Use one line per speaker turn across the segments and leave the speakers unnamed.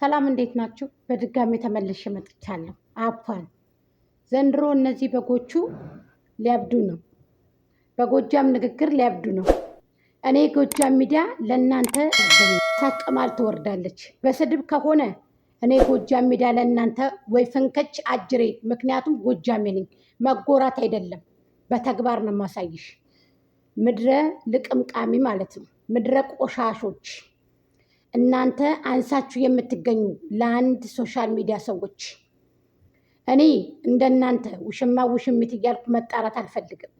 ሰላም እንዴት ናችሁ? በድጋሚ ተመልሼ መጥቻለሁ። አፏን ዘንድሮ እነዚህ በጎቹ ሊያብዱ ነው። በጎጃም ንግግር ሊያብዱ ነው። እኔ ጎጃም ሚዲያ ለእናንተ ሳቅማል ትወርዳለች። በስድብ ከሆነ እኔ ጎጃም ሚዲያ ለእናንተ ወይ ፍንከች አጅሬ። ምክንያቱም ጎጃሜ ነኝ። መጎራት አይደለም በተግባር ነው ማሳይሽ። ምድረ ልቅምቃሚ ማለት ነው። ምድረ ቆሻሾች እናንተ አንሳችሁ የምትገኙ ለአንድ ሶሻል ሚዲያ ሰዎች እኔ እንደናንተ ውሽማ ውሽሚት እያልኩ መጣራት አልፈልግም።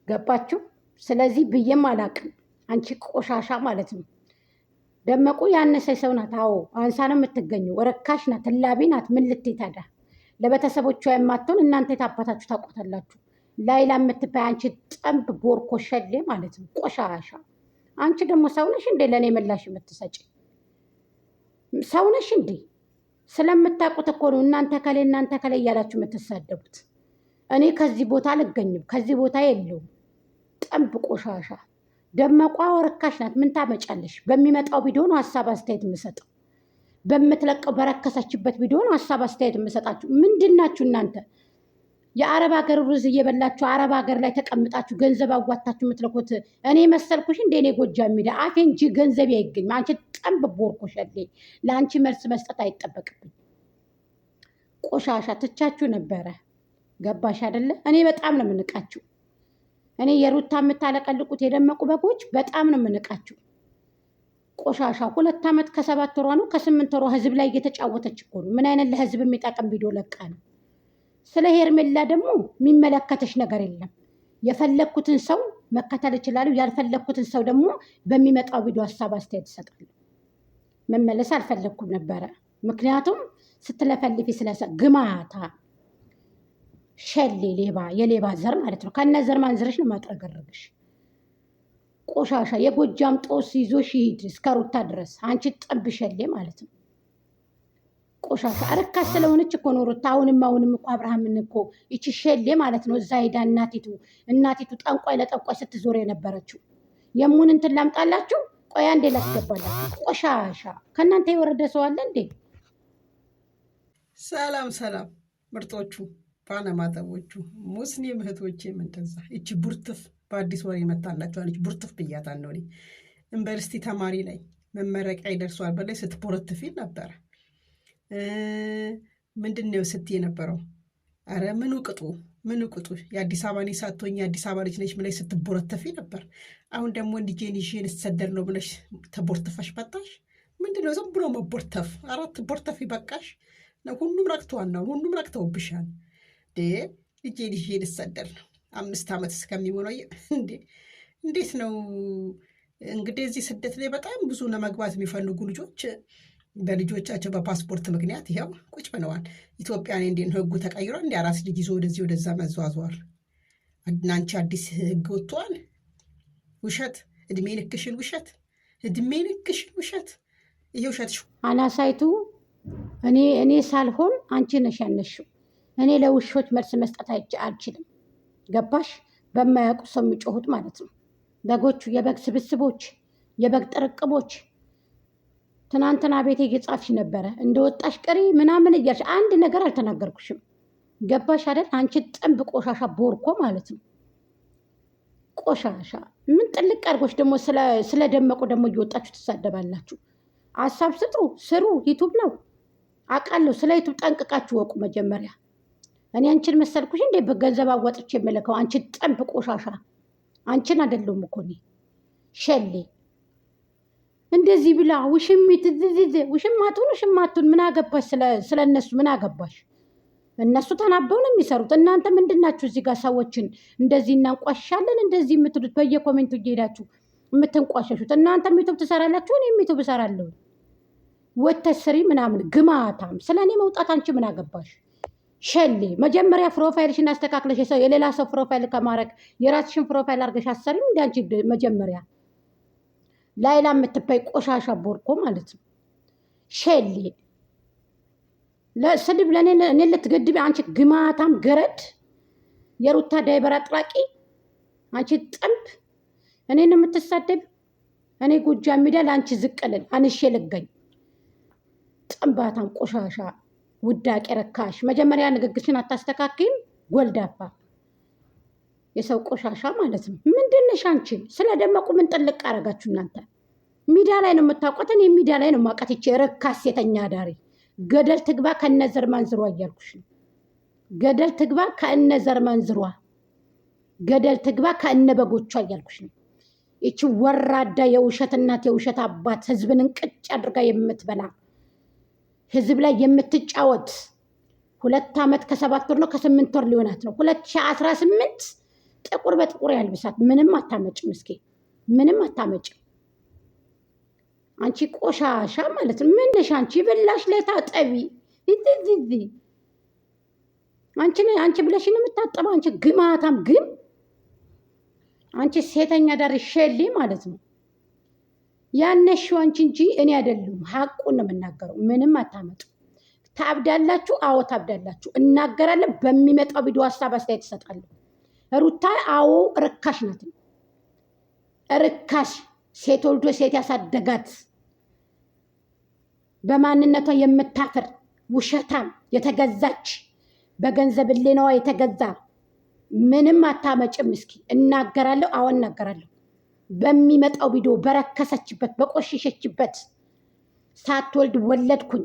ገባችሁ? ስለዚህ ብዬም አላቅም። አንቺ ቆሻሻ ማለት ነው። ደመቁ ያነሰች ሰው ናት። አዎ አንሳ ነው የምትገኘው። ረካሽ ናት፣ እላቢ ናት። ምን ልትይ ታዲያ? ለቤተሰቦቿ የማትሆን እናንተ የታባታችሁ ታውቋታላችሁ። ላይላ የምትባይ አንቺ ጠንብ ቦርኮ ሸሌ ማለት ነው። ቆሻሻ አንቺ ደግሞ ሰውነሽ እንዴ? ለእኔ ምላሽ የምትሰጪ ሰውነሽ እንዴ? ስለምታውቁት እኮ ነው እናንተ ከላይ እያላችሁ የምትሳደቡት። እኔ ከዚህ ቦታ አልገኝም፣ ከዚህ ቦታ የለውም። ጠንብ ቆሻሻ ደመቋ ወረካሽ ናት። ምን ታመጫለሽ? በሚመጣው ቪዲዮ ነው ሀሳብ አስተያየት የምሰጠው። በምትለቀው በረከሰችበት ቪዲዮ ነው ሀሳብ አስተያየት የምሰጣችሁ። ምንድናችሁ እናንተ? የአረብ ሀገር ሩዝ እየበላችሁ አረብ ሀገር ላይ ተቀምጣችሁ ገንዘብ አዋታችሁ የምትለኩት እኔ መሰልኩሽ እንደ እኔ ጎጃም ሚዲያ አፌ እንጂ ገንዘብ አይገኝም። አንቺ ጠንብ ቦርኮሸሌ፣ ለአንቺ መልስ መስጠት አይጠበቅብኝ። ቆሻሻ ትቻችሁ ነበረ። ገባሽ አይደለ? እኔ በጣም ነው የምንቃችሁ። እኔ የሩታ የምታለቀልቁት የደመቁ በጎች በጣም ነው የምንቃችሁ። ቆሻሻ 2 ዓመት ከ7 ወሯ ነው ከ8 ወሯ ህዝብ ላይ እየተጫወተች እኮ ነው። ምን አይነት ለህዝብ የሚጠቅም ቪዲዮ ለቃ ነው? ስለ ሄርሜላ ደግሞ የሚመለከተሽ ነገር የለም። የፈለግኩትን ሰው መከተል እችላለሁ። ያልፈለግኩትን ሰው ደግሞ በሚመጣው ቪዲዮ ሀሳብ አስተያየት እሰጣለሁ። መመለስ አልፈለግኩም ነበረ። ምክንያቱም ስትለፈልፊ ግማታ ሸሌ ሌባ፣ የሌባ ዘር ማለት ነው። ከነ ዘር ማንዝረሽ ነው ማጥረገረግሽ። ቆሻሻ የጎጃም ጦስ ይዞሽ ይሂድ እስከ ሩታ ድረስ። አንቺ ጠብ ሸሌ ማለት ነው። ቆሻሻ አረካሽ ስለሆነች እኮ ነው ሩታ። አሁንም እኮ አብርሃምን እኮ ይቺ ሸሌ ማለት ነው እዛ ሄዳ እናቲቱ ጠንቋይ ለጠንቋይ ስትዞር የነበረችው የሙን እንትን ላምጣላችሁ። ቆያ እንዴ ላስገባላችሁ። ቆሻሻ ከእናንተ የወረደ ሰው አለ እንዴ?
ሰላም ምርጦቹ ባለማተቦቹ ሙስሊም እህቶቼ ምንደዛ ይቺ ቡርትፍ በአዲስ ወሬ መታላችኋለች። ቡርትፍ ብያታለሁ እኔ ዩኒቨርሲቲ ተማሪ ላይ መመረቂያ ይደርሷል በላይ ስትቦረትፊ ነበረ። ምንድን ነው ስትይ የነበረው? አረ ምኑ ቅጡ የአዲስ አበባ እኔ ሳትሆኝ የአዲስ አበባ ልጅ ነች ብለሽ ስትቦረተፊ ነበር። አሁን ደግሞ እንዲጄን ይዤን ስሰደር ነው ብለሽ ተቦርተፈሽ መጣሽ። ምንድን ነው ዝም ብሎ መቦርተፍ? አራት ቦርተፊ በቃሽ። ሁሉም ረክተዋል ነው፣ ሁሉም ረክተውብሻል። ልጄን ይዤን ስሰደር ነው 5 ዓመት እስከሚሆነው እንዴት ነው እንግዲህ። እዚህ ስደት ላይ በጣም ብዙ ለመግባት የሚፈልጉ ልጆች በልጆቻቸው በፓስፖርት ምክንያት ይኸው ቁጭ ብለዋል። ኢትዮጵያ እንዴ ህጉ ተቀይሯል። እንዲ አራስ ልጅ ይዞ ወደዚህ ወደዛ መዟዟር። እናንቺ አዲስ ህግ ወጥቷል። ውሸት፣ እድሜ ልክሽን ውሸት፣ ይሄ ውሸትሽ።
አናሳይቱ እኔ ሳልሆን አንቺ ነሽ ያነሽው። እኔ ለውሾች መልስ መስጠት አልችልም። ገባሽ? በማያውቁ ሰው የሚጮሁት ማለት ነው። በጎቹ የበግ ስብስቦች፣ የበግ ጥርቅሞች። ትናንትና ቤቴ እየጻፍሽ ነበረ እንደወጣሽ ቀሪ ምናምን እያልሽ አንድ ነገር አልተናገርኩሽም። ገባሽ አይደል? አንቺ ጥንብ ቆሻሻ ቦርኮ ማለት ነው። ቆሻሻ ምን ጥልቅ አድርጎች ደግሞ ስለደመቁ ደግሞ እየወጣችሁ ትሳደባላችሁ። ሀሳብ ስጡ፣ ስሩ። ዩቱብ ነው አውቃለሁ። ስለ ዩቱብ ጠንቅቃችሁ ወቁ መጀመሪያ። እኔ አንቺን መሰልኩሽ እንዴ በገንዘብ አዋጥቼ የምልከው? አንቺ ጠንብ ቆሻሻ። አንቺን አይደለም እኮ እኔ ሸሌ እንደዚህ ብላ ውሽሚት ውሽማቱን ምን አገባሽ? ስለ እነሱ ምን አገባሽ? እነሱ ተናበው ነው የሚሰሩት። እናንተ ምንድናችሁ እዚህ ጋር ሰዎችን እንደዚህ እናንቋሻለን እንደዚህ የምትሉት? በየኮሜንቱ እየሄዳችሁ የምትንቋሸሹት እናንተ ዩቱብ ትሰራላችሁ፣ እኔም ዩቱብ እሰራለሁ። ወተሽ ስሪ ምናምን ግማታም። ስለ እኔ መውጣት አንቺ ምን አገባሽ? ሸሌ መጀመሪያ ፕሮፋይልሽን አስተካክለሽ የሌላ ሰው ፕሮፋይል ከማድረግ የራስሽን ፕሮፋይል አድርገሽ አሰሪም እንደ አንቺ መጀመሪያ ላይላ የምትባይ ቆሻሻ ቦርኮ ማለት ነው። ሸሌ ለስድብ እኔ ልትገድቢ አንቺ ግማታም ገረድ፣ የሩታ ዳይበር አጥራቂ አንቺ ጥንብ እኔን የምትሳደብ። እኔ ጎጃም ሚዲያ ለአንቺ ዝቅልል አንሼ ልገኝ ጥንባታም ቆሻሻ ውዳቄ ረካሽ። መጀመሪያ ንግግርሽን አታስተካክይም? ጎልዳፋ የሰው ቆሻሻ ማለት ነው። ምንድንሽ አንቺ? ስለ ደመቁ ምን ጥልቅ አረጋችሁ እናንተ? ሚዲያ ላይ ነው የምታውቋት። እኔ ሚዲያ ላይ ነው የማውቃት። ይቺ ርካሽ ሴተኛ ዳሪ ገደል ትግባ ከነዘር ማንዝሯ እያልኩሽ ነው። ገደል ትግባ ከነዘር ማንዝሯ፣ ገደል ትግባ ከነ በጎቿ እያልኩሽ ነው። ይቺ ወራዳ የውሸት እናት የውሸት አባት ህዝብን እንቅጭ አድርጋ የምትበላ ህዝብ ላይ የምትጫወት 2 ዓመት ከ7 ወር ነው ከ8 ወር ሊሆናት ነው 2018 ጥቁር በጥቁር ያልብሳት። ምንም አታመጭም። እስኪ ምንም አታመጭም። አንቺ ቆሻሻ ማለት ነው። ምን ነሽ አንቺ? ብላሽ ላይ ታጠቢ ይዝዝዚ አንቺ ብለሽ ነው የምታጠበው። አንቺ ግማታም ግን አንቺ ሴተኛ ዳሪ ሸሌ ማለት ነው። ያነሽው አንቺ እንጂ እኔ አይደለም። ሀቁን ነው የምናገረው። ምንም አታመጡ። ታብዳላችሁ። አዎ ታብዳላችሁ። እናገራለን። በሚመጣው ቪዲዮ ሀሳብ አስተያየት እሰጣለሁ። ሩታ አዎ ርካሽ ናት። ርካሽ ሴት ወልዶ ሴት ያሳደጋት በማንነቷ የምታፍር ውሸታም የተገዛች በገንዘብ ሌናዋ የተገዛ ምንም አታመጭም። እስኪ እናገራለሁ። አዎ እናገራለሁ። በሚመጣው ቪዲዮ በረከሰችበት በቆሸሸችበት ሳትወልድ ወለድኩኝ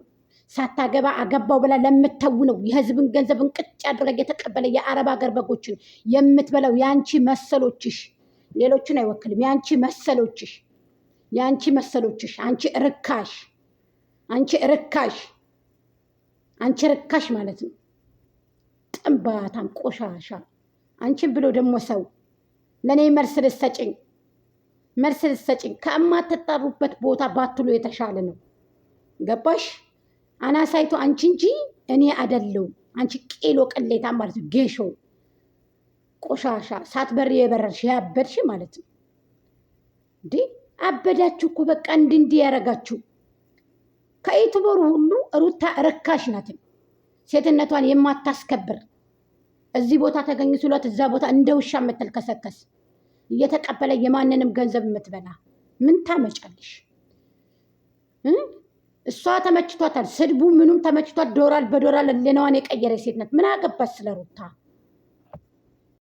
ሳታገባ አገባው ብላ ለምተውነው የህዝብን ገንዘብ እንቅጭ አድርጋ የተቀበለ የአረብ ሀገር በጎችን የምትበላው ያንቺ መሰሎችሽ፣ ሌሎችን አይወክልም። ያንቺ መሰሎችሽ አንቺ ርካሽ፣ አንቺ ርካሽ ማለት ነው። ጥንባታም ቆሻሻ። አንቺን ብሎ ደግሞ ሰው ለእኔ መልስ ልትሰጭኝ ከማትጠሩበት ቦታ ባትሉ የተሻለ ነው። ገባሽ? አናሳይቶ አንቺ እንጂ እኔ አይደለሁም። አንቺ ቄሎ ቅሌታ ማለት ነው። ጌሾ ቆሻሻ ሳትበሪ የበረርሽ ያበድሽ ማለት ነው። እንዴ አበዳችሁ እኮ በቃ እንዲህ ያረጋችሁ። ከዩቱበሩ ሁሉ ሩታ ርካሽ ናት። ሴትነቷን የማታስከብር እዚህ ቦታ ተገኝ ስሏት እዛ ቦታ እንደ ውሻ የምትልከሰከስ እየተቀበለ የማንንም ገንዘብ የምትበላ ምን ታመጫለሽ? እሷ ተመችቷታል። ስድቡ ምኑም ተመችቷት። ዶላር በዶላር ሌናዋን የቀየረ ሴት ናት። ምን አገባች ስለ ሩታ?